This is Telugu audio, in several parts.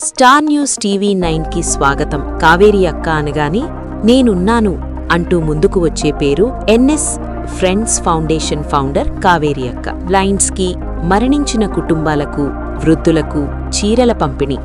స్టార్ న్యూస్ టీవీ 9కి స్వాగతం. కావేరి అక్క అనగానే నేనున్నాను అంటూ ముందుకు వచ్చే పేరు NS friends foundation founder Kaveri అక్క. బ్లైండ్స్కి, మరణించిన కుటుంబాలకు, వృద్ధులకు చీరల పంపిణీ,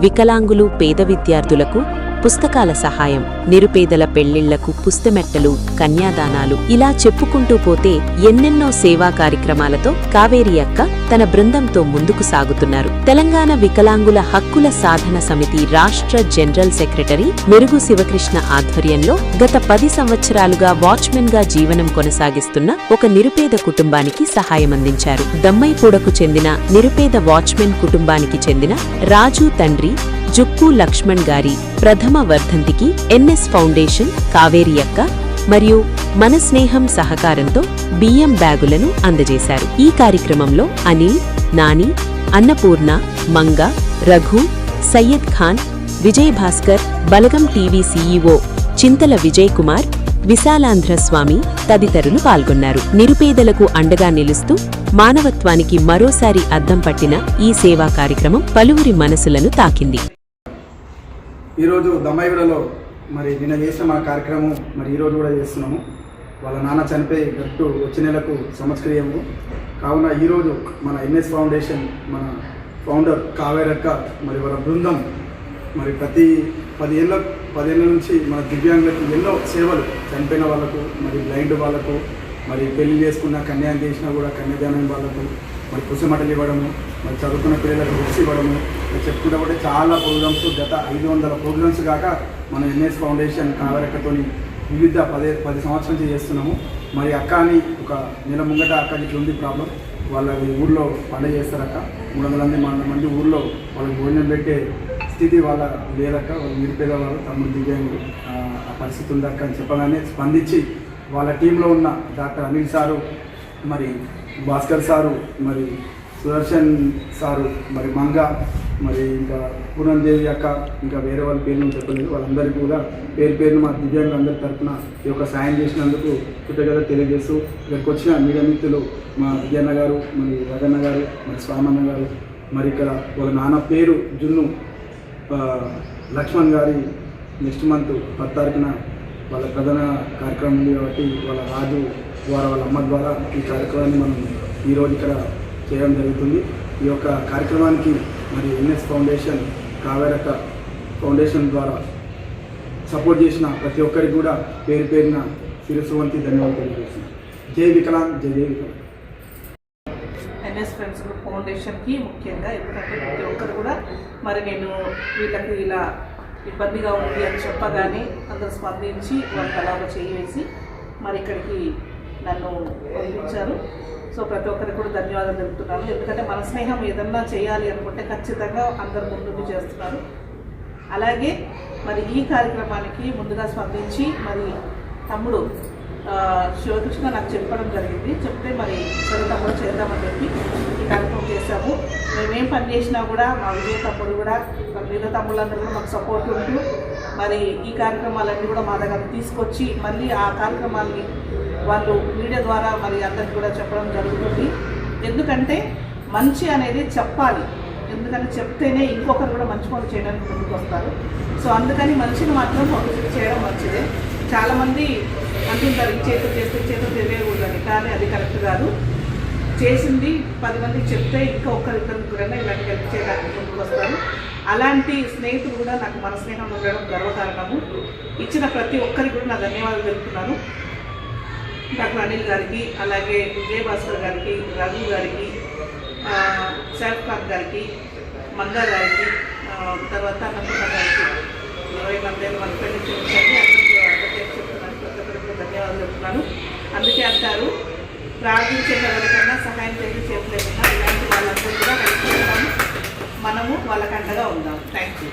వికలాంగులు, పేద విద్యార్థులకు పుస్తకాల సహాయం, నిరుపేదల పెళ్లిళ్లకు పుస్తమెట్టలు, కన్యాదానాలు, ఇలా చెప్పుకుంటూ పోతే ఎన్నెన్నో సేవా కార్యక్రమాలతో కావేరి అక్క తన బృందంతో ముందుకు సాగుతున్నారు. తెలంగాణ వికలాంగుల హక్కుల సాధన సమితి రాష్ట్ర జనరల్ సెక్రటరీ మెరుగు శివకృష్ణ ఆధ్వర్యంలో గత 10 సంవత్సరాలుగా వాచ్మెన్ గా జీవనం కొనసాగిస్తున్న ఒక నిరుపేద కుటుంబానికి సహాయమందించారు. దమ్మైపూడకు చెందిన నిరుపేద వాచ్మెన్ కుటుంబానికి చెందిన రాజు తండ్రి జుక్కు లక్ష్మణ్ గారి ప్రథమ వర్ధంతికి ఎన్ఎస్ ఫౌండేషన్, కావేరి అక్క మరియు మన స్నేహం సహకారంతో బియ్యం బ్యాగులను అందజేశారు. ఈ కార్యక్రమంలో అనిల్, నాని, అన్నపూర్ణ, మంగ, రఘు, సయ్యద్ ఖాన్, విజయ్ భాస్కర్, బలగం టీవీ సీఈఓ చింతల విజయ్ కుమార్, విశాలాంధ్ర స్వామి తదితరులు పాల్గొన్నారు. నిరుపేదలకు అండగా నిలుస్తూ మానవత్వానికి మరోసారి అద్దం పట్టిన ఈ సేవా కార్యక్రమం పలువురి మనసులను తాకింది. ఈరోజు దమ్మాయిగూడలో నిన్న చేసిన మా కార్యక్రమం ఈరోజు కూడా చేస్తున్నాము. వాళ్ళ నాన్న చనిపోయి కరెక్ట్ వచ్చే నెలకు సంవత్సరీయము కావున ఈరోజు మన ఎన్ఎస్ ఫౌండేషన్ మన ఫౌండర్ కావేరి అక్క వాళ్ళ బృందం ప్రతి 10 ఏళ్ళ నుంచి మన దివ్యాంగులకు ఎన్నో సేవలు, చనిపోయిన వాళ్ళకు, బ్లైండ్ వాళ్ళకు, పెళ్లి చేసుకున్న కన్యాయం చేసినా కూడా కన్యాదానం వాళ్ళకు పుస్తమటలు ఇవ్వడము, చదువుకున్న పిల్లలకు బుక్స్ ఇవ్వడము, చెప్పుకుంటే కూడా చాలా ప్రోగ్రామ్స్, గత 500 ప్రోగ్రామ్స్ కాక మన ఎన్ఎస్ ఫౌండేషన్ కావేరి అక్కతో వివిధ 10 సంవత్సరాల నుంచి చేస్తున్నాము. అక్క అని ఒక నెల ముంగట అక్క ఇట్లా ఉంది ప్రాబ్లం, వాళ్ళ ఊళ్ళో పండుగ చేస్తారు అక్క. 300 మంది ఊళ్ళో వాళ్ళకి భోజనం పెట్టే స్థితి వాళ్ళ లేదక్క. వాళ్ళు నిరుపేద వాళ్ళు, తమ్ముడు దివ్యాంగులు, ఆ పరిస్థితి ఉందక్క అని చెప్పగానే స్పందించి వాళ్ళ టీంలో ఉన్న doctor Anil sir, Bhaskar sir, Sudarshan sir, Manga, ఇంకా పూర్ణదేవి అక్క, ఇంకా వేరే వాళ్ళ పేర్లు చెప్పలేదు, వాళ్ళందరికీ కూడా పేరును మా దివ్యాంగులందరి తరఫున ఈ యొక్క సాయం చేసినందుకు కృతజ్ఞత తెలియజేస్తూ, ఇక్కడికి వచ్చిన మీడియా మిత్రులు మా విజయన్న గారు, రగన్న గారు, స్వామన్న గారు, ఇక్కడ వాళ్ళ నాన్న పేరు జున్ను లక్ష్మణ్ గారి నెక్స్ట్ మంత్ 10 తారీఖున వాళ్ళ ప్రధాన కార్యక్రమం ఉంది కాబట్టి వాళ్ళ రాజు ద్వారా, వాళ్ళ అమ్మ ద్వారా ఈ కార్యక్రమాన్ని మనం ఈరోజు ఇక్కడ చేయడం జరుగుతుంది. ఈ యొక్క కార్యక్రమానికి ఎన్ఎస్ ఫౌండేషన్, కావేరి అక్క ఫౌండేషన్ ద్వారా సపోర్ట్ చేసిన ప్రతి ఒక్కరికి కూడా పేరున శిరస్సు వంటి ధన్యవాదాలు తెలియజేస్తున్నాను. జై వికలాంగ్, జై వికలాంగ్. ఎన్ఎస్ ఫ్రెండ్స్ గ్రూప్ ఫౌండేషన్కి ముఖ్యంగా, ఎందుకంటే ప్రతి ఒక్కరు కూడా నేను వీళ్ళకి ఇలా ఇబ్బందిగా ఉంది అని చెప్పగానే అందరూ స్పందించి వాళ్ళకి అలాగ చేసి ఇక్కడికి నన్ను పంపించారు. సో ప్రతి ఒక్కరికి కూడా ధన్యవాదాలు తెలుపుతున్నాను. ఎందుకంటే మన స్నేహం ఏదన్నా చేయాలి అనుకుంటే ఖచ్చితంగా అందరు ముందుకు చేస్తున్నారు. అలాగే ఈ కార్యక్రమానికి ముందుగా స్పందించి తమ్ముడు శివకృష్ణ నాకు చెప్పడం జరిగింది. చెప్తే సరే తమ్ముడు చేద్దామని చెప్పి ఈ కార్యక్రమం చేశాము. మేమేం పని చేసినా కూడా మా విజయ తమ్ముడు కూడా, మిగతా తమ్ముళ్ళందరూ కూడా మాకు సపోర్ట్ ఉంటూ ఈ కార్యక్రమాలన్నీ కూడా మా దగ్గర తీసుకొచ్చి ఆ కార్యక్రమాన్ని వాళ్ళు మీడియా ద్వారా అందరికి కూడా చెప్పడం జరుగుతుంది. ఎందుకంటే మంచి అనేది చెప్పాలి, ఎందుకంటే చెప్తేనే ఇంకొకరు కూడా మంచి పనులు చేయడానికి ముందుకు వస్తారు. సో అందుకని మంచిని మాత్రం పబ్లిసిటీ చేయడం మంచిదే. చాలామంది అంటుంటారు ఈ చేతులు తెలియకూడదని, కానీ అది కరెక్ట్ కాదు. చేసింది 10 మందికి చెప్తే ఇంకా ఒక్కరిద్దరు కూడా ఇలాంటి హెల్ప్ చేయడానికి ముందుకు వస్తారు. అలాంటి స్నేహితులు కూడా నాకు మన స్నేహంలో ఉండడం గర్వకారణము. ఇచ్చిన ప్రతి ఒక్కరికి కూడా నా ధన్యవాదాలు తెలుపుతున్నాను. డాక్టర్ అనిల్ గారికి, అలాగే విజయ్ భాస్కర్ గారికి, రఘు గారికి, సైఫ్ ఖాన్ గారికి, మంగా గారికి, తర్వాత అన్నపూర్ణ గారికి, 20 మంది మన ఫ్రెండ్ చూపించండి అందరికీ చెప్తున్నాను. ప్రతి ఒక్కరికి ధన్యవాదాలు చెప్తున్నాను. అందుకే అంటారు, ప్రార్థించేటవరికన్నా సహాయం చేసి చేతులేకున్నా ఇలాంటి వాళ్ళందరూ కూడా హెల్ప్ చేస్తాము, మనము వాళ్ళకి అండగా ఉందాం. Thank you.